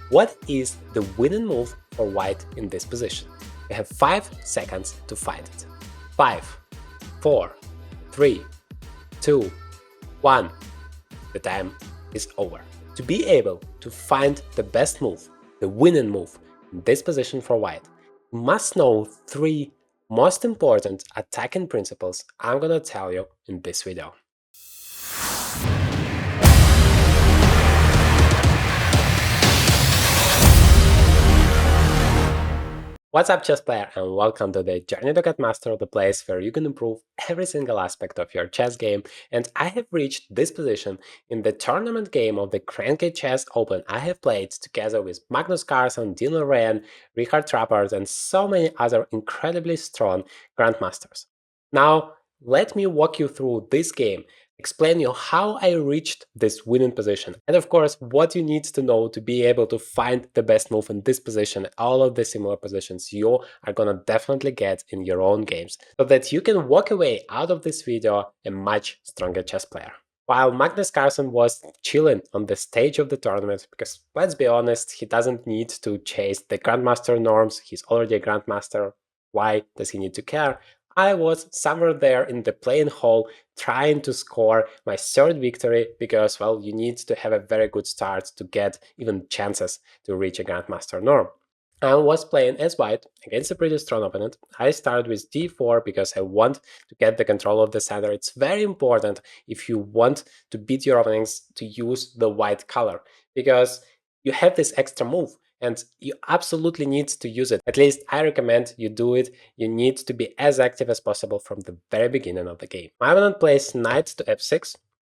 What is the winning move for white in this position? You have 5 seconds to find it. 5, 4, 3, 2, 1. The time is over. To be able to find the best move, the winning move in this position for white, you must know 3 most important attacking principles I'm gonna tell you in this video. What's up, chess player, and welcome to the Journey to Grandmaster, the place where you can improve every single aspect of your chess game. And I have reached this position in the tournament game of the Cranky Chess Open I have played together with Magnus Carlsen, Dean Lorraine, Richard Trappert, and so many other incredibly strong Grandmasters. Now, let me walk you through this game, explain you how I reached this winning position, and of course what you need to know to be able to find the best move in this position, all of the similar positions you are gonna definitely get in your own games, so that you can walk away out of this video a much stronger chess player. While Magnus Carlsen was chilling on the stage of the tournament, because let's be honest, he doesn't need to chase the Grandmaster norms, he's already a Grandmaster, why does he need to care? I was somewhere there in the playing hall trying to score my third victory because, well, you need to have a very good start to get even chances to reach a Grandmaster norm. I was playing as white against a pretty strong opponent. I started with d4 because I want to get the control of the center. It's very important if you want to beat your opponents to use the white color because you have this extra move and you absolutely need to use it. At least I recommend you do it. You need to be as active as possible from the very beginning of the game. My opponent plays knight to f6.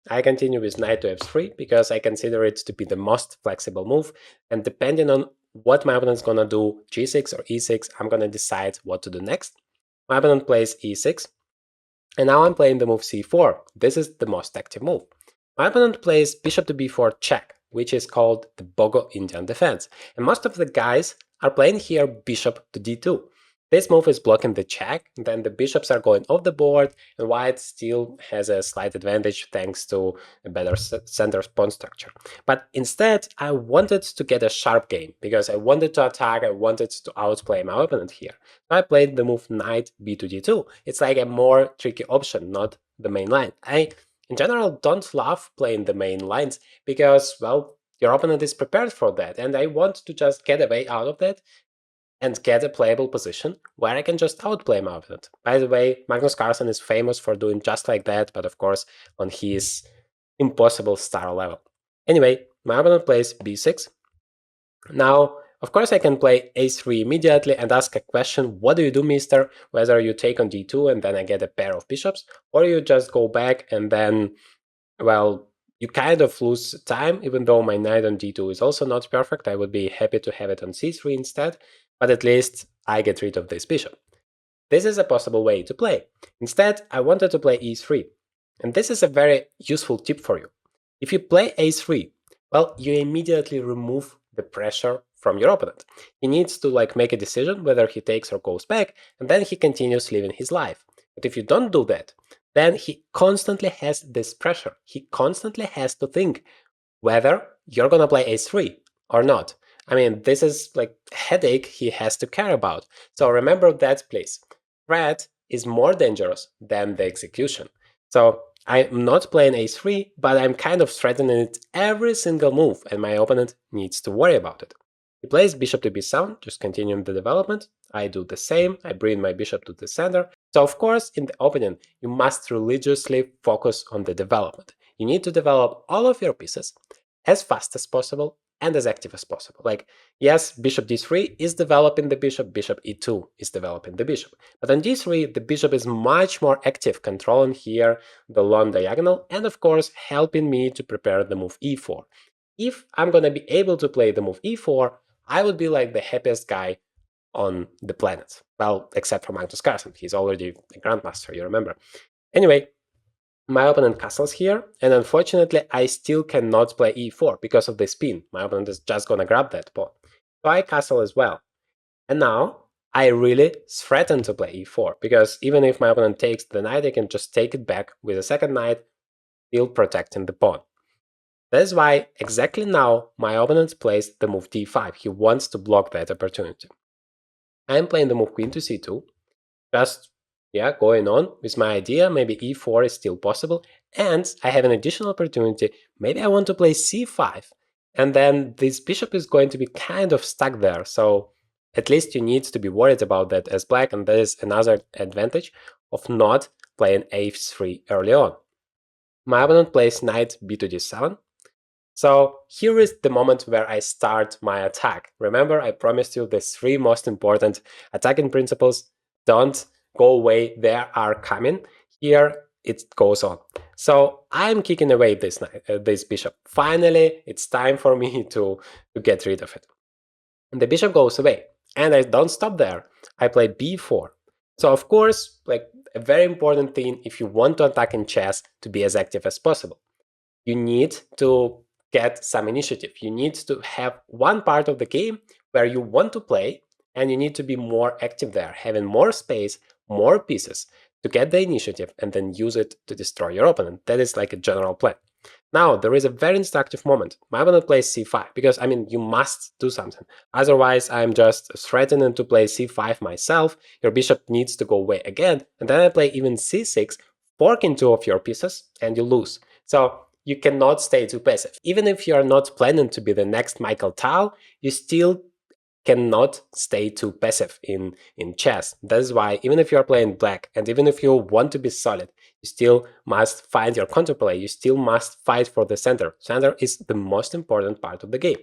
I continue with knight to f3 because I consider it to be the most flexible move, and depending on what my opponent's gonna do, g6 or e6, I'm gonna decide what to do next. My opponent plays e6, and now I'm playing the move c4. This is the most active move. My opponent plays bishop to b4 check, which is called the Bogo Indian defense. And most of the guys are playing here bishop to d2. This move is blocking the check, then the bishops are going off the board, and white still has a slight advantage thanks to a better center pawn structure. But instead, I wanted to get a sharp game, because I wanted to attack, I wanted to outplay my opponent here. So I played the move knight b to d2. It's like a more tricky option, not the main line. I, in general, don't love playing the main lines, because, well, your opponent is prepared for that, and I want to just get away out of that and get a playable position where I can just outplay my opponent. By the way, Magnus Carlsen is famous for doing just like that, but of course on his impossible star level. Anyway, my opponent plays b6. Now, of course I can play a3 immediately and ask a question, what do you do, mister? Whether you take on d2 and then I get a pair of bishops, or you just go back and then, well, you kind of lose time, even though my knight on d2 is also not perfect. I would be happy to have it on c3 instead, but at least I get rid of this bishop. This is a possible way to play. Instead, I wanted to play e3, and this is a very useful tip for you. If you play a3, well, you immediately remove the pressure from your opponent. He needs to make a decision whether he takes or goes back, and then he continues living his life. But if you don't do that, then he constantly has this pressure. He constantly has to think whether you're gonna play a3 or not. I mean, this is like a headache he has to care about. So remember that, please. Threat is more dangerous than the execution. So I'm not playing a3, but I'm kind of threatening it every single move, and my opponent needs to worry about it. He plays bishop to b7, just continuing the development. I do the same, I bring my bishop to the center. So of course, in the opening, you must religiously focus on the development. You need to develop all of your pieces as fast as possible and as active as possible. Like, yes, bishop d3 is developing the bishop, bishop e2 is developing the bishop. But on d3, the bishop is much more active, controlling here the long diagonal, and of course, helping me to prepare the move e4. If I'm gonna be able to play the move e4, I would be like the happiest guy on the planet. Well, except for Magnus Carlsen, he's already a Grandmaster, you remember. Anyway, my opponent castles here, and unfortunately I still cannot play e4 because of the spin. My opponent is just gonna grab that pawn. So I castle as well. And now I really threaten to play e4, because even if my opponent takes the knight, I can just take it back with a second knight, still protecting the pawn. That is why exactly now my opponent plays the move d5. He wants to block that opportunity. I'm playing the move queen to c2, just going on with my idea. Maybe e4 is still possible, and I have an additional opportunity. Maybe I want to play c5, and then this bishop is going to be kind of stuck there. So at least you need to be worried about that as black, and that is another advantage of not playing a3 early on. My opponent plays knight b to d7. So here is the moment where I start my attack. Remember, I promised you the three most important attacking principles don't go away, they are coming. Here it goes on. So I'm kicking away this bishop. Finally, it's time for me to get rid of it. And the bishop goes away. And I don't stop there. I play b4. So of course, like a very important thing if you want to attack in chess to be as active as possible, you need to get some initiative. You need to have one part of the game where you want to play, and you need to be more active there, having more space, more pieces to get the initiative and then use it to destroy your opponent. That is like a general plan. Now, there is a very instructive moment. My opponent plays c5 because, I mean, you must do something. Otherwise, I'm just threatening to play c5 myself. Your bishop needs to go away again. And then I play even c6, forking two of your pieces, and you lose. So you cannot stay too passive. Even if you are not planning to be the next Michael Tal, you still cannot stay too passive in chess. That is why even if you are playing black and even if you want to be solid, you still must find your counterplay. You still must fight for the center. Center is the most important part of the game.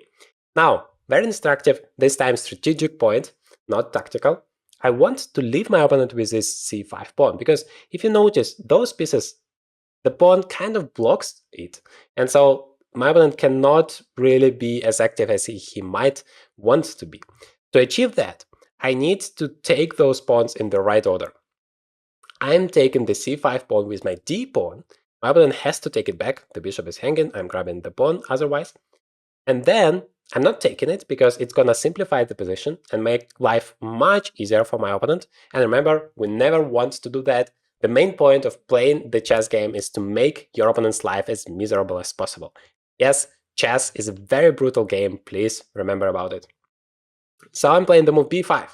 Now, very instructive, this time strategic point, not tactical. I want to leave my opponent with this c5 pawn, because if you notice, those pieces, the pawn kind of blocks it. And so my opponent cannot really be as active as he might want to be. To achieve that, I need to take those pawns in the right order. I'm taking the c5 pawn with my d pawn. My opponent has to take it back. The bishop is hanging. I'm grabbing the pawn otherwise. And then I'm not taking it because it's gonna simplify the position and make life much easier for my opponent. And remember, we never want to do that. The main point of playing the chess game is to make your opponent's life as miserable as possible. Yes, chess is a very brutal game, please remember about it. So I'm playing the move b5.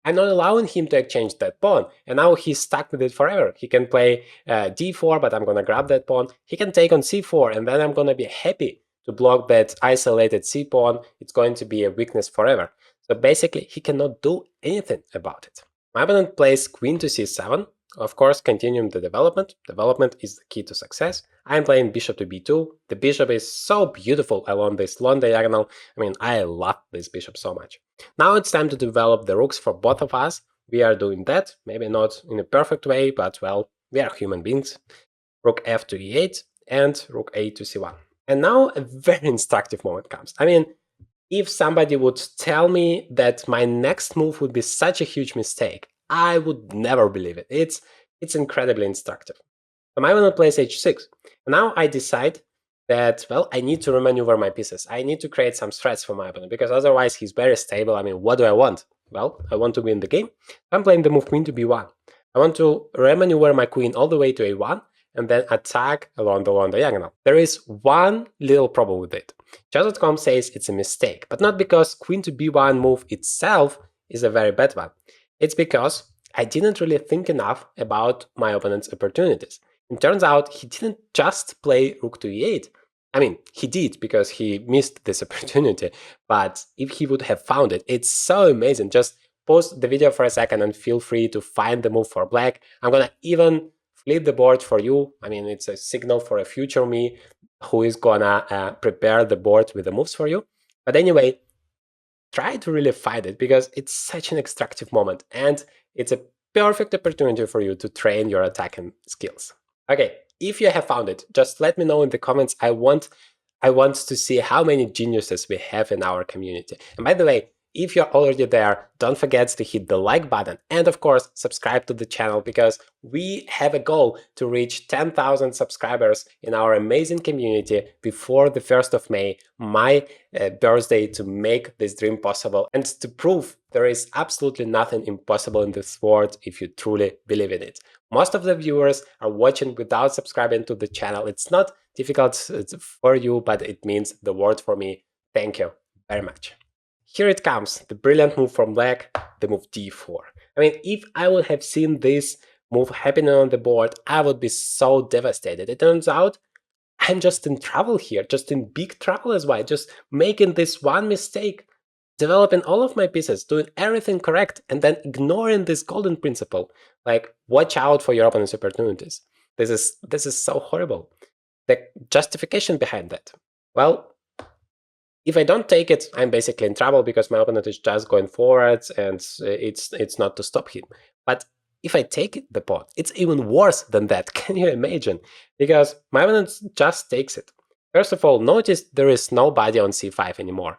I'm not allowing him to exchange that pawn, and now he's stuck with it forever. He can play d4, but I'm gonna grab that pawn. He can take on c4, and then I'm gonna be happy to block that isolated c pawn. It's going to be a weakness forever. So basically, he cannot do anything about it. My opponent plays queen to c7. Of course, continuing the development. Development is the key to success. I'm playing bishop to b2. The bishop is so beautiful along this long diagonal. I mean, I love this bishop so much. Now it's time to develop the rooks for both of us. We are doing that, maybe not in a perfect way, but well, we are human beings. Rook f to e8 and rook a to c1. And now a very instructive moment comes. I mean, if somebody would tell me that my next move would be such a huge mistake, I would never believe it. It's incredibly instructive. So my opponent plays h6. And now I decide that, well, I need to remaneuver my pieces. I need to create some threats for my opponent, because otherwise he's very stable. I mean, what do I want? Well, I want to win the game. I'm playing the move queen to b1. I want to remaneuver my queen all the way to a1 and then attack along the long diagonal. There is one little problem with it. Chess.com says it's a mistake, but not because queen to b1 move itself is a very bad one. It's because I didn't really think enough about my opponent's opportunities. It turns out he didn't just play rook to e8. I mean, he did because he missed this opportunity, but if he would have found it, it's so amazing. Just pause the video for a second and feel free to find the move for black. I'm gonna even flip the board for you. I mean, it's a signal for a future me who is gonna prepare the board with the moves for you. But anyway, try to really find it because it's such an extractive moment and it's a perfect opportunity for you to train your attacking skills. Okay, if you have found it, just let me know in the comments. I want to see how many geniuses we have in our community. And by the way, if you're already there, don't forget to hit the like button and of course subscribe to the channel, because we have a goal to reach 10,000 subscribers in our amazing community before the 1st of May, my birthday, to make this dream possible and to prove there is absolutely nothing impossible in this world if you truly believe in it. Most of the viewers are watching without subscribing to the channel. It's not difficult for you, but it means the world for me. Thank you very much. Here it comes, the brilliant move from black, the move d4. I mean, if I would have seen this move happening on the board, I would be so devastated. It turns out I'm just in trouble here, just in big trouble as well, just making this one mistake, developing all of my pieces, doing everything correct, and then ignoring this golden principle, like watch out for your opponent's opportunities. This is so horrible. The justification behind that, well, if I don't take it, I'm basically in trouble because my opponent is just going forward and it's not to stop him. But if I take the pawn, it's even worse than that. Can you imagine? Because my opponent just takes it. First of all, notice there is nobody on c5 anymore.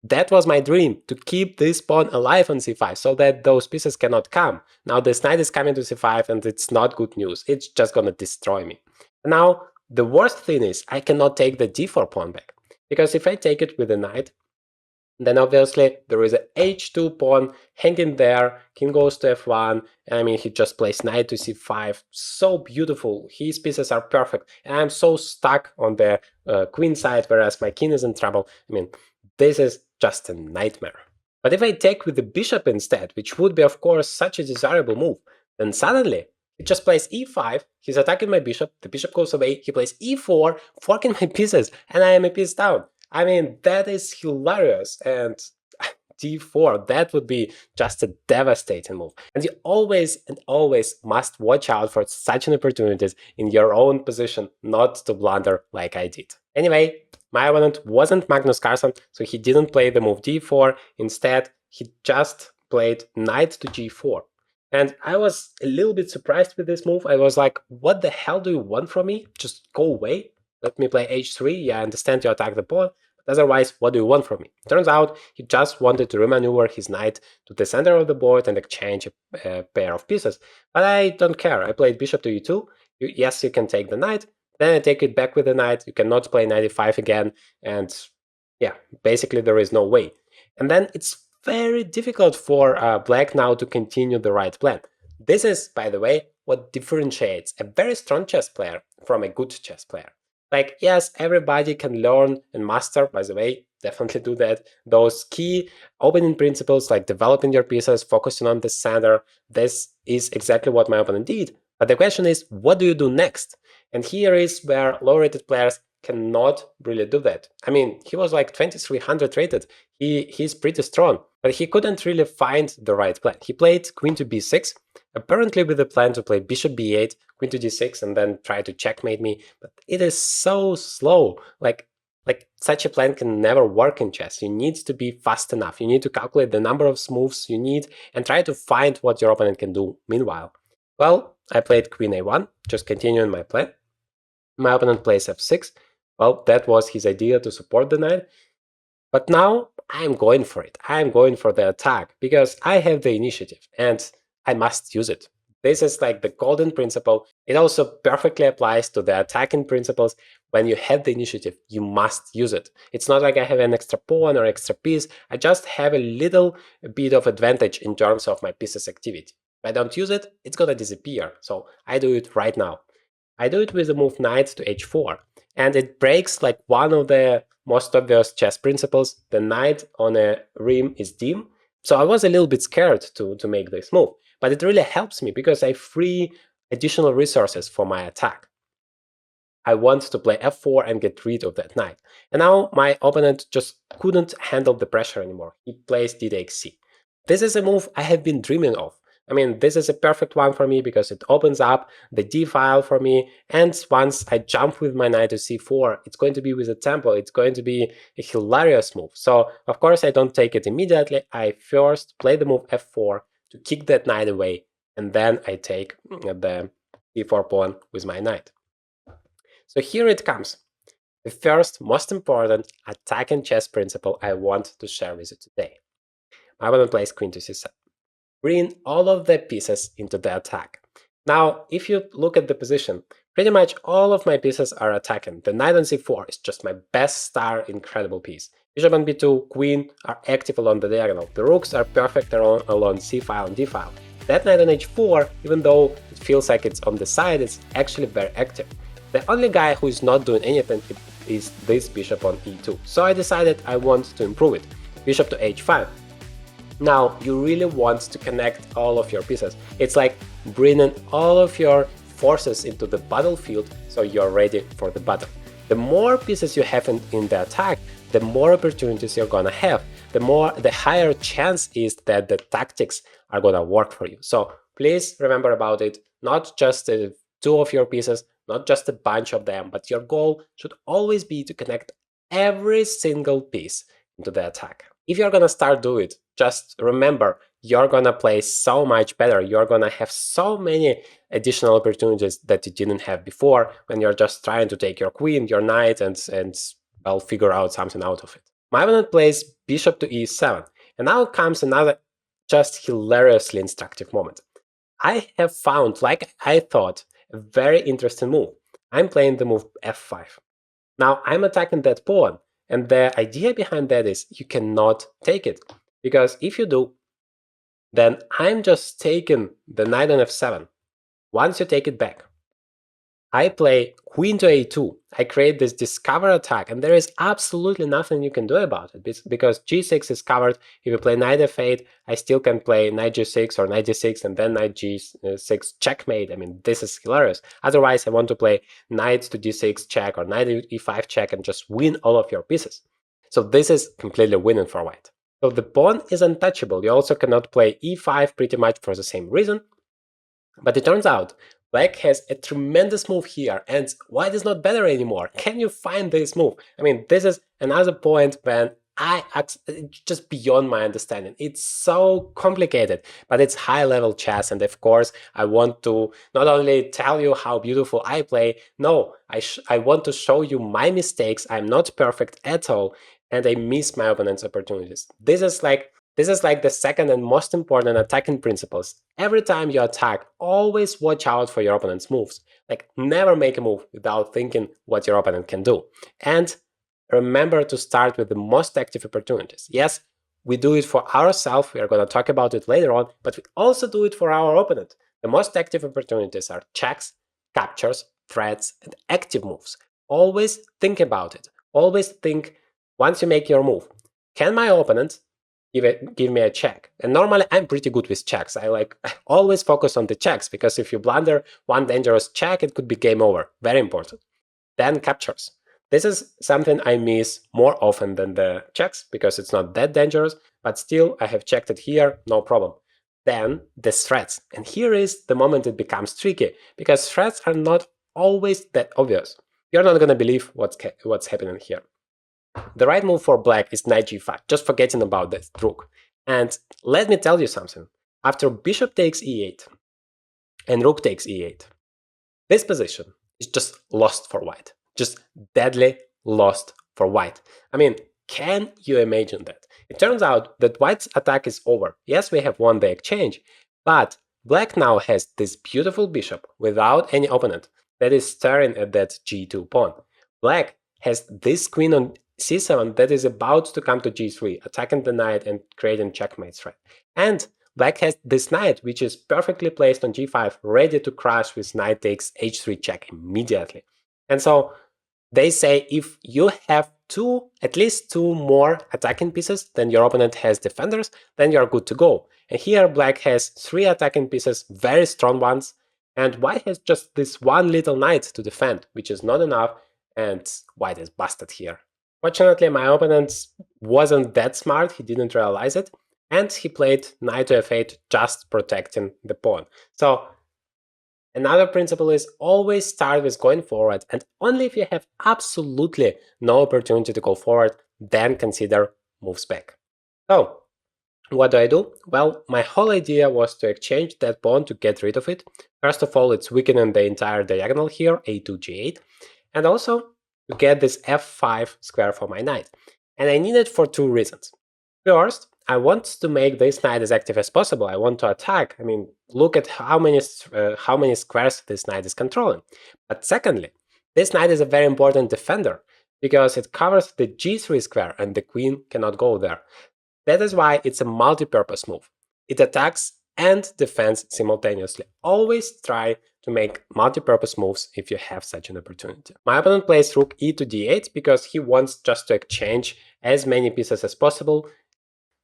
That was my dream, to keep this pawn alive on c5 so that those pieces cannot come. Now this knight is coming to c5 and it's not good news. It's just gonna destroy me. Now, the worst thing is I cannot take the d4 pawn back. Because if I take it with the knight, then obviously there is a h2 pawn hanging there, king goes to f1, I mean, he just plays knight to c5, so beautiful, his pieces are perfect, and I'm so stuck on the queen side, whereas my king is in trouble. I mean, this is just a nightmare. But if I take with the bishop instead, which would be of course such a desirable move, then suddenly he just plays e5, he's attacking my bishop, the bishop goes away, he plays e4, forking my pieces, and I am a piece down. I mean, that is hilarious, and d4, that would be just a devastating move. And you always and always must watch out for such an opportunities in your own position, not to blunder like I did. Anyway, my opponent wasn't Magnus Carlsen, so he didn't play the move d4, instead he just played knight to g4. And I was a little bit surprised with this move. I was like, what the hell do you want from me? Just go away. Let me play h3. Yeah, I understand you attack the pawn, but otherwise, what do you want from me? Turns out he just wanted to remaneuver his knight to the center of the board and exchange a pair of pieces. But I don't care. I played bishop to e2. Yes, you can take the knight. Then I take it back with the knight. You cannot play knight e5 again. And yeah, basically there is no way. And then it's very difficult for black now to continue the right plan. This is, by the way, what differentiates a very strong chess player from a good chess player. Like, yes, everybody can learn and master, by the way, definitely do that, those key opening principles like developing your pieces, focusing on the center. This is exactly what my opponent did. But the question is, what do you do next? And here is where low-rated players cannot really do that. I mean, he was like 2300 rated. He's pretty strong, but he couldn't really find the right plan. He played queen to b6, apparently with the plan to play bishop b8, queen to d6, and then try to checkmate me. But it is so slow. Like such a plan can never work in chess. You need to be fast enough. You need to calculate the number of moves you need and try to find what your opponent can do meanwhile. Well, I played queen a1, just continuing my plan. My opponent plays f6. Well, that was his idea to support the knight. But now I'm going for it. I'm going for the attack because I have the initiative and I must use it. This is like the golden principle. It also perfectly applies to the attacking principles. When you have the initiative, you must use it. It's not like I have an extra pawn or extra piece. I just have a little bit of advantage in terms of my piece's activity. If I don't use it, it's gonna disappear. So I do it right now. I do it with the move knight to h4. And it breaks like one of the most obvious chess principles. The knight on a rim is dim. So I was a little bit scared to make this move. But it really helps me because I free additional resources for my attack. I want to play f4 and get rid of that knight. And now my opponent just couldn't handle the pressure anymore. He plays d takes c. This is a move I have been dreaming of. I mean, this is a perfect one for me because it opens up the d file for me, and once I jump with my knight to c4, it's going to be with a tempo, it's going to be a hilarious move. So, of course, I don't take it immediately. I first play the move f4 to kick that knight away, and then I take the e4 pawn with my knight. So here it comes. The first most important attacking chess principle I want to share with you today. My opponent plays queen to c7. Bring all of the pieces into the attack. Now, if you look at the position, pretty much all of my pieces are attacking. The knight on c4 is just my best star incredible piece. Bishop on b2, queen are active along the diagonal. The rooks are perfect along c file and d file. That knight on h4, even though it feels like it's on the side, it's actually very active. The only guy who is not doing anything is this bishop on e2. So I decided I want to improve it. Bishop to h5. Now you really want to connect all of your pieces. It's like bringing all of your forces into the battlefield so you're ready for the battle. The more pieces you have in the attack, the more opportunities you're gonna have, the higher chance is that the tactics are gonna work for you. So please remember about it, not just two of your pieces, not just a bunch of them, but your goal should always be to connect every single piece into the attack. If you're gonna start do it, just remember you're gonna play so much better. You're gonna have so many additional opportunities that you didn't have before when you're just trying to take your queen, your knight, and well, figure out something out of it. My opponent plays bishop to e7, and now comes another just hilariously instructive moment. I have found, like I thought, a very interesting move. I'm playing the move f5. Now I'm attacking that pawn, and the idea behind that is you cannot take it, because if you do, then I'm just taking the knight on f7. Once you take it back, I play queen to a2. I create this discover attack, and there is absolutely nothing you can do about it because g6 is covered. If you play knight f8, I still can play knight g6 or knight g6 and then knight g6 checkmate. I mean, this is hilarious. Otherwise, I want to play knight to d6 check or knight e5 check and just win all of your pieces. So this is completely winning for white. So the pawn is untouchable. You also cannot play e5 pretty much for the same reason. But it turns out Black has a tremendous move here, and white is not better anymore. Can you find this move? I mean, this is another point when it's just beyond my understanding. It's so complicated, but it's high-level chess, and of course, I want to not only tell you how beautiful I play, no, I want to show you my mistakes. I'm not perfect at all, and I miss my opponent's opportunities. This is like the second and most important attacking principles. Every time you attack, always watch out for your opponent's moves. Like, never make a move without thinking what your opponent can do. And remember to start with the most active opportunities. Yes, we do it for ourselves, we are going to talk about it later on, but we also do it for our opponent. The most active opportunities are checks, captures, threats, and active moves. Always think about it. Always think, once you make your move, can my opponent give me a check? And normally I'm pretty good with checks. I always focus on the checks, because if you blunder one dangerous check, it could be game over. Very important. Then captures. This is something I miss more often than the checks, because it's not that dangerous, but still I have checked it here, no problem. Then the threats. And here is the moment it becomes tricky, because threats are not always that obvious. You're not going to believe what's happening here. The right move for black is knight g5, just forgetting about that rook. And let me tell you something. After bishop takes e8 and rook takes e8, this position is just lost for white. Just deadly lost for white. I mean, can you imagine that? It turns out that white's attack is over. Yes, we have won the exchange, but black now has this beautiful bishop without any opponent that is staring at that g2 pawn. Black has this queen on c7 that is about to come to g3, attacking the knight and creating checkmate threat. And black has this knight, which is perfectly placed on g5, ready to crash with knight takes h3 check immediately. And so they say if you have at least two more attacking pieces than your opponent has defenders, then you're good to go. And here black has three attacking pieces, very strong ones, and white has just this one little knight to defend, which is not enough, and white is busted here. Fortunately, my opponent wasn't that smart, he didn't realize it, and he played knight to f8, just protecting the pawn. So another principle is always start with going forward, and only if you have absolutely no opportunity to go forward, then consider moves back. So what do? Well, my whole idea was to exchange that pawn to get rid of it. First of all, it's weakening the entire diagonal here, a2, g8, and also to get this f5 square for my knight. And I need it for two reasons. First, I want to make this knight as active as possible. I want to attack. I mean, look at how many squares this knight is controlling. But secondly, this knight is a very important defender because it covers the g3 square and the queen cannot go there. That is why it's a multi-purpose move. It attacks and defends simultaneously. Always try to make multi-purpose moves if you have such an opportunity. My opponent plays rook e to d8 because he wants just to exchange as many pieces as possible.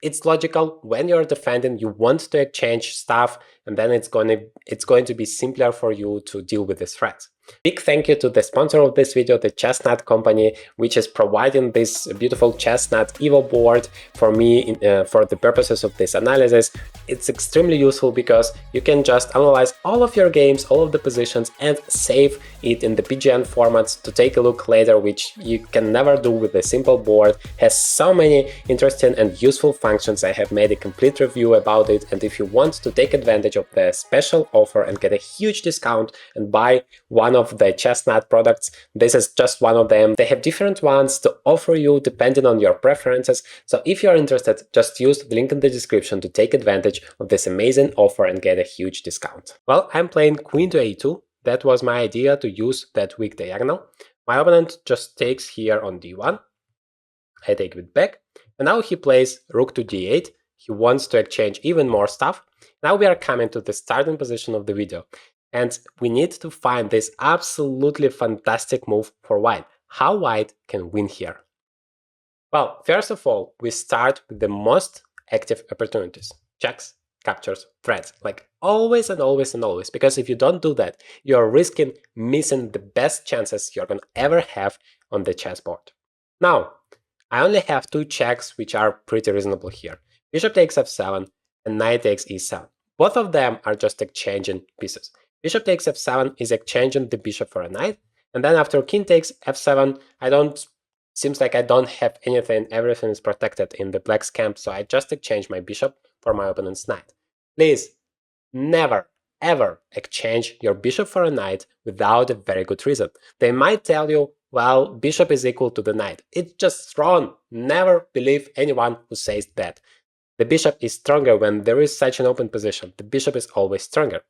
It's logical. When you're defending, you want to exchange stuff, and then it's going to be simpler for you to deal with this threat. Big thank you to the sponsor of this video, the Chestnut company, which is providing this beautiful Chestnut Evo board for me for the purposes of this analysis. It's extremely useful because you can just analyze all of your games, all of the positions, and save it in the PGN formats to take a look later, which you can never do with a simple board. It has so many interesting and useful functions. I have made a complete review about it, and if you want to take advantage of the special offer and get a huge discount and buy one of the Chestnut products, this is just one of them. They have different ones to offer you depending on your preferences. So if you're interested, just use the link in the description to take advantage of this amazing offer and get a huge discount. Well, I'm playing queen to a2. That was my idea, to use that weak diagonal. My opponent just takes here on d1. I take it back. And now he plays rook to d8. He wants to exchange even more stuff. Now we are coming to the starting position of the video. And we need to find this absolutely fantastic move for white. How white can win here? Well, first of all, we start with the most active opportunities. Checks, captures, threats. Like always and always and always. Because if you don't do that, you're risking missing the best chances you're going to ever have on the chessboard. Now, I only have two checks which are pretty reasonable here. Bishop takes f7 and knight takes e7. Both of them are just exchanging pieces. Bishop takes f7 is exchanging the bishop for a knight, and then after king takes f7, seems like I don't have anything, everything is protected in the black's camp, so I just exchange my bishop for my opponent's knight. Please, never, ever exchange your bishop for a knight without a very good reason. They might tell you, well, bishop is equal to the knight. It's just wrong. Never believe anyone who says that. The bishop is stronger when there is such an open position. The bishop is always stronger.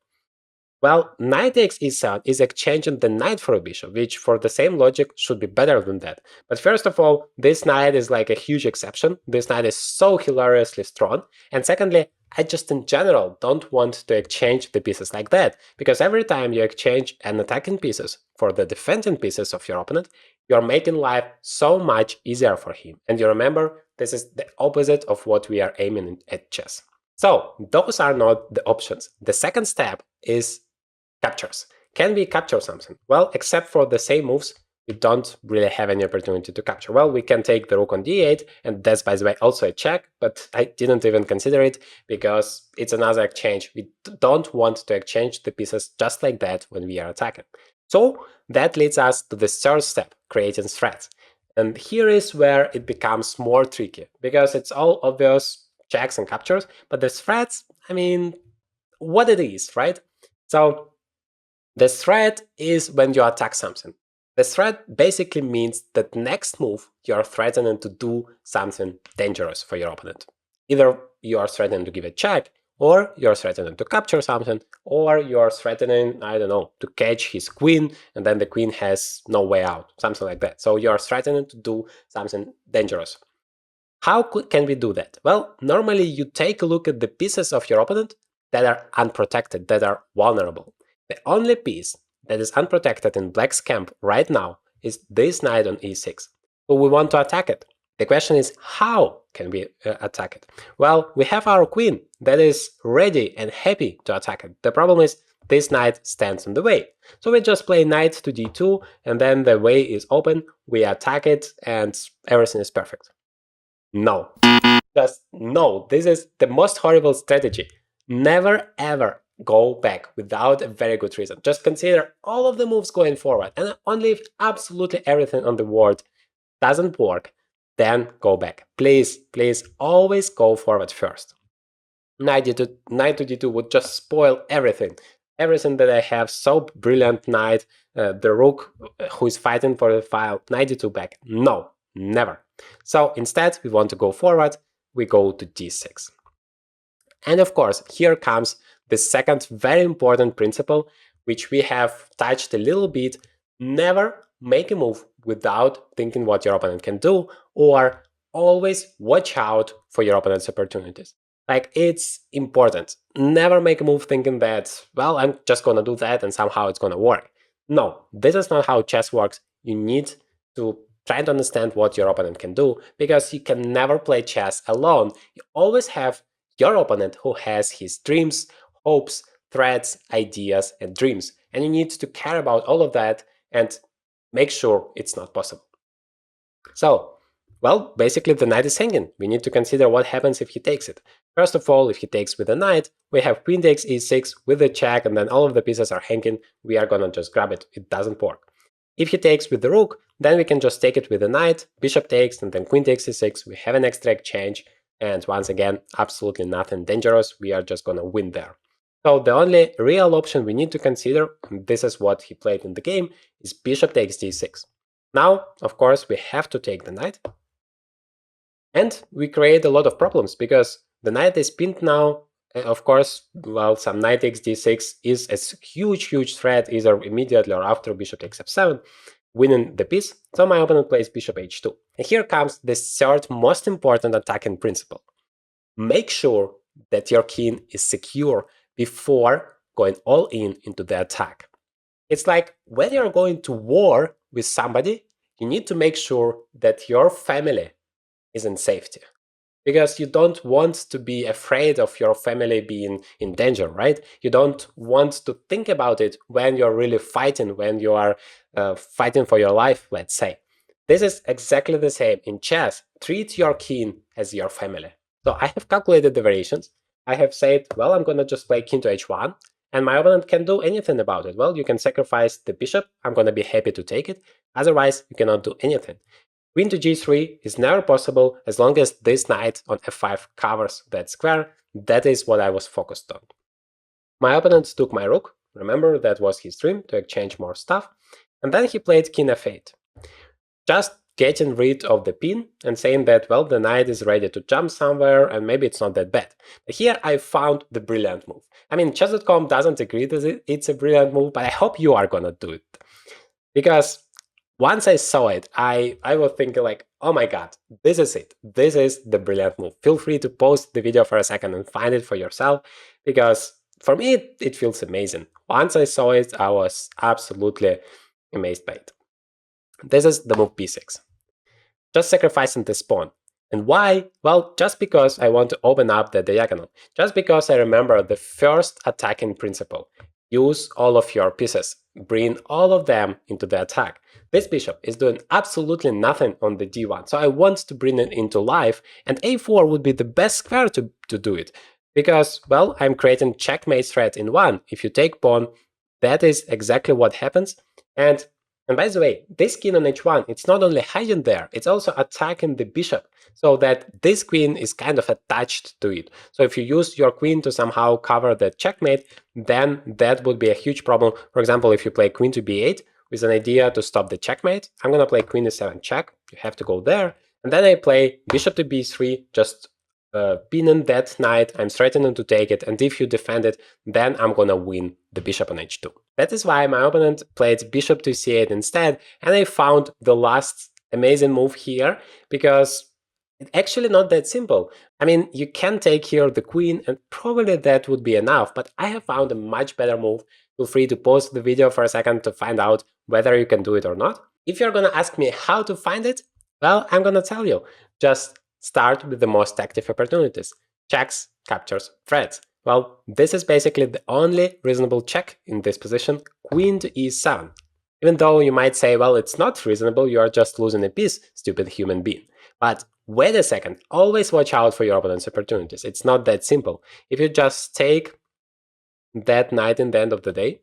Well, knight takes e7 is exchanging the knight for a bishop, which for the same logic should be better than that. But first of all, this knight is like a huge exception. This knight is so hilariously strong. And secondly, I just in general don't want to exchange the pieces like that, because every time you exchange an attacking pieces for the defending pieces of your opponent, you're making life so much easier for him. And you remember, this is the opposite of what we are aiming at chess. So those are not the options. The second step is captures. Can we capture something? Well, except for the same moves, we don't really have any opportunity to capture. Well, we can take the rook on d8, and that's, by the way, also a check, but I didn't even consider it because it's another exchange. We don't want to exchange the pieces just like that when we are attacking. So that leads us to the third step, creating threats. And here is where it becomes more tricky, because it's all obvious checks and captures, but the threats, I mean, what it is, right? So the threat is when you attack something. The threat basically means that next move you are threatening to do something dangerous for your opponent. Either you are threatening to give a check, or you're threatening to capture something, or you're threatening, I don't know, to catch his queen, and then the queen has no way out, something like that. So you're threatening to do something dangerous. How can we do that? Well, normally you take a look at the pieces of your opponent that are unprotected, that are vulnerable. The only piece that is unprotected in black's camp right now is this knight on e6. So we want to attack it. The question is, how can we attack it? Well, we have our queen that is ready and happy to attack it. The problem is this knight stands in the way. So we just play knight to d2, and then the way is open, we attack it, and everything is perfect. No. Just no. This is the most horrible strategy. Never ever go back without a very good reason. Just consider all of the moves going forward, and only if absolutely everything on the board doesn't work, then go back. Please, please always go forward first. Knight to d2 would just spoil everything. Everything that I have, so brilliant knight, the rook who is fighting for the file, knight d2 back. No, never. So instead, we want to go forward. we go to d6. And of course, here comes the second very important principle, which we have touched a little bit. Never make a move without thinking what your opponent can do, or always watch out for your opponent's opportunities. Like, it's important. Never make a move thinking that, well, I'm just gonna do that and somehow it's gonna work. No, this is not how chess works. You need to try to understand what your opponent can do, because you can never play chess alone. You always have your opponent who has his dreams, hopes, threats, ideas, and dreams. And you need to care about all of that and make sure it's not possible. So, well, basically the knight is hanging. We need to consider what happens if he takes it. First of all, if he takes with the knight, we have queen takes e6 with the check, and then all of the pieces are hanging. We are gonna just grab it. It doesn't work. If he takes with the rook, then we can just take it with the knight, bishop takes, and then queen takes e6. We have an extra exchange, and once again, absolutely nothing dangerous. We are just gonna win there. So the only real option we need to consider, and this is what he played in the game, is bishop takes d6. Now, of course, we have to take the knight, and we create a lot of problems because the knight is pinned now. Of course, well, some knight takes d6 is a huge threat, either immediately or after bishop takes f7, winning the piece. So my opponent plays bishop h2. And here comes the third most important attacking principle. Make sure that your king is secure before going all in into the attack. It's like when you're going to war with somebody, you need to make sure that your family is in safety, because you don't want to be afraid of your family being in danger, right? You don't want to think about it when you're really fighting, when you are fighting for your life, let's say. This is exactly the same in chess. Treat your king as your family. So I have calculated the variations. I have said, well, I'm going to just play king to h1, and my opponent can do anything about it. Well, you can sacrifice the bishop. I'm going to be happy to take it. Otherwise, you cannot do anything. Queen to g3 is never possible as long as this knight on f5 covers that square. That is what I was focused on. My opponent took my rook. Remember, that was his dream, to exchange more stuff. And then he played king f8. Just getting rid of the pin and saying that, well, the knight is ready to jump somewhere and maybe it's not that bad. But here I found the brilliant move. I mean, chess.com doesn't agree that it's a brilliant move, but I hope you are gonna do it. Because once I saw it, I was thinking like, oh my god, this is it. This is the brilliant move. Feel free to pause the video for a second and find it for yourself, because for me, it feels amazing. Once I saw it, I was absolutely amazed by it. This is the move b6. Just sacrificing this pawn. And why? Well, just because I want to open up the diagonal. Just because I remember the first attacking principle. Use all of your pieces. Bring all of them into the attack. This bishop is doing absolutely nothing on the d1, so I want to bring it into life, and a4 would be the best square to do it. Because, well, I'm creating checkmate threat in one. If you take pawn, that is exactly what happens. And by the way, this king on h1, it's not only hiding there, it's also attacking the bishop, so that this queen is kind of attached to it. So if you use your queen to somehow cover the checkmate, then that would be a huge problem. For example, if you play queen to b8 with an idea to stop the checkmate, I'm gonna play queen e7 check, you have to go there, and then I play bishop to b3, just pinning that knight, I'm threatening to take it, and if you defend it, then I'm gonna win the bishop on h2. That is why my opponent played bishop to c8 instead, and I found the last amazing move here, because it's actually not that simple. I mean, you can take here the queen, and probably that would be enough, but I have found a much better move. Feel free to pause the video for a second to find out whether you can do it or not. If you're gonna ask me how to find it, well, I'm gonna tell you. Just start with the most active opportunities. Checks, captures, threats. Well, this is basically the only reasonable check in this position, queen to e7. Even though you might say, well, it's not reasonable, you are just losing a piece, stupid human being. But wait a second, always watch out for your opponent's opportunities. It's not that simple. If you just take that knight in the end of the day,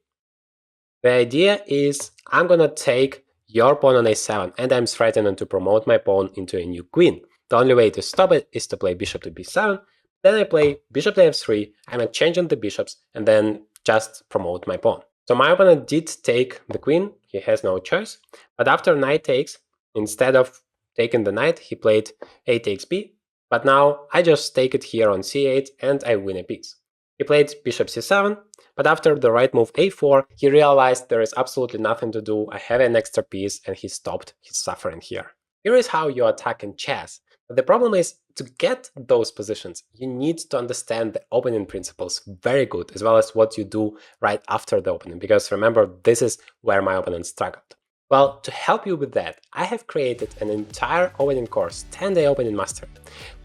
the idea is I'm gonna take your pawn on a7, and I'm threatening to promote my pawn into a new queen. The only way to stop it is to play bishop to b7, then I play bishop to f3, I'm exchanging the bishops, and then just promote my pawn. So my opponent did take the queen, he has no choice, but after knight takes, instead of taking the knight, he played a takes b, But now I just take it here on c8 and I win a piece. He played bishop c7, but after the right move a4, he realized there is absolutely nothing to do, I have an extra piece, and he stopped his suffering here. Here is how you attack in chess. But the problem is, to get those positions, you need to understand the opening principles very good, as well as what you do right after the opening, because remember, this is where my opponent struggled. Well, to help you with that, I have created an entire opening course, 10-day opening master,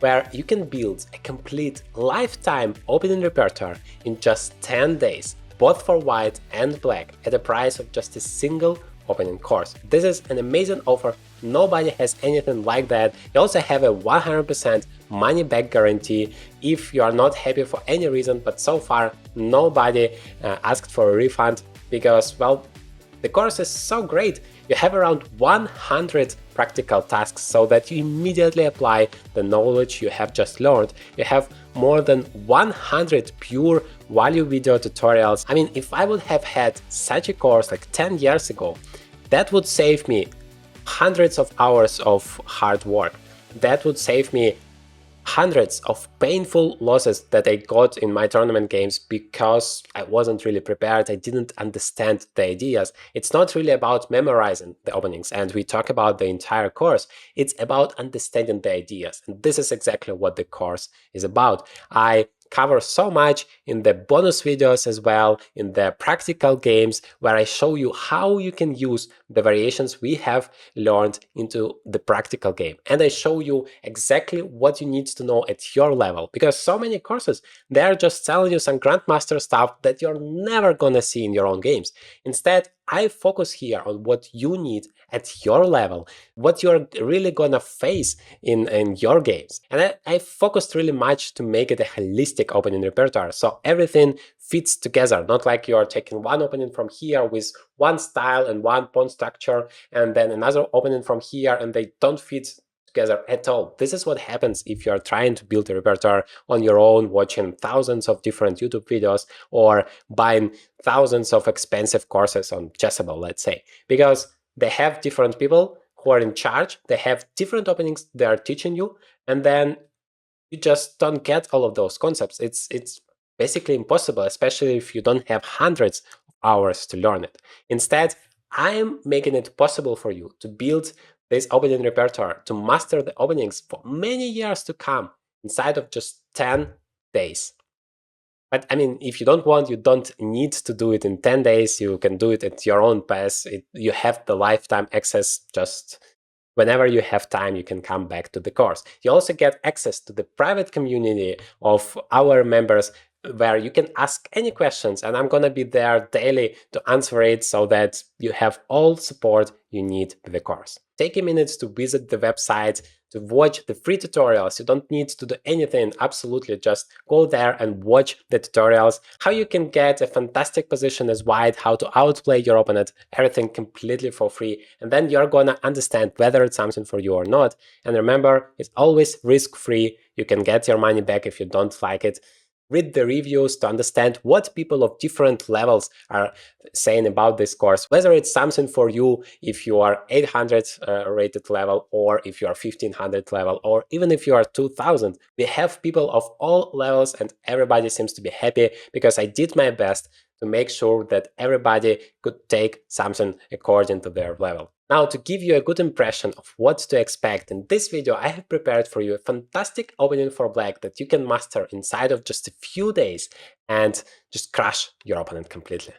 where you can build a complete lifetime opening repertoire in just 10 days, both for white and black, at a price of just a single opening course. This is an amazing offer. Nobody has anything like that. You also have a 100% money back guarantee if you are not happy for any reason, but so far nobody asked for a refund because, well, the course is so great. You have around 100 practical tasks so that you immediately apply the knowledge you have just learned. You have more than 100 pure value video tutorials. I mean, if I would have had such a course like 10 years ago, that would save me hundreds of hours of hard work. That would save me hundreds of painful losses that I got in my tournament games because I wasn't really prepared, I didn't understand the ideas. It's not really about memorizing the openings, and we talk about the entire course. It's about understanding the ideas, and this is exactly what the course is about. I cover so much in the bonus videos as well, in the practical games, where I show you how you can use the variations we have learned into the practical game. And I show you exactly what you need to know at your level, because so many courses, they're just telling you some Grandmaster stuff that you're never gonna see in your own games. Instead, I focus here on what you need at your level, what you're really gonna face in your games. And I focused really much to make it a holistic opening repertoire, so everything fits together, not like you're taking one opening from here with one style and one pawn structure, and then another opening from here, and they don't fit together at all. This is what happens if you're trying to build a repertoire on your own, watching thousands of different YouTube videos or buying thousands of expensive courses on Chessable, let's say, because they have different people who are in charge, they have different openings they are teaching you, and then you just don't get all of those concepts. It's basically impossible, especially if you don't have hundreds of hours to learn it. Instead, I'm making it possible for you to build this opening repertoire, to master the openings for many years to come inside of just 10 days. But I mean, if you don't want, you don't need to do it in 10 days. You can do it at your own pace. You have the lifetime access. Just whenever you have time, you can come back to the course. You also get access to the private community of our members, where you can ask any questions, and I'm gonna be there daily to answer it so that you have all support you need with the course. Take a minute to visit the website, to watch the free tutorials. You don't need to do anything, absolutely, just go there and watch the tutorials, how you can get a fantastic position as white, how to outplay your opponent, everything completely for free, and then you're gonna understand whether it's something for you or not. And remember, it's always risk-free. You can get your money back if you don't like it. Read the reviews to understand what people of different levels are saying about this course, whether it's something for you if you are 800 rated level, or if you are 1500 level, or even if you are 2000. We have people of all levels and everybody seems to be happy because I did my best to make sure that everybody could take something according to their level. Now, to give you a good impression of what to expect, in this video I have prepared for you a fantastic opening for black that you can master inside of just a few days and just crush your opponent completely.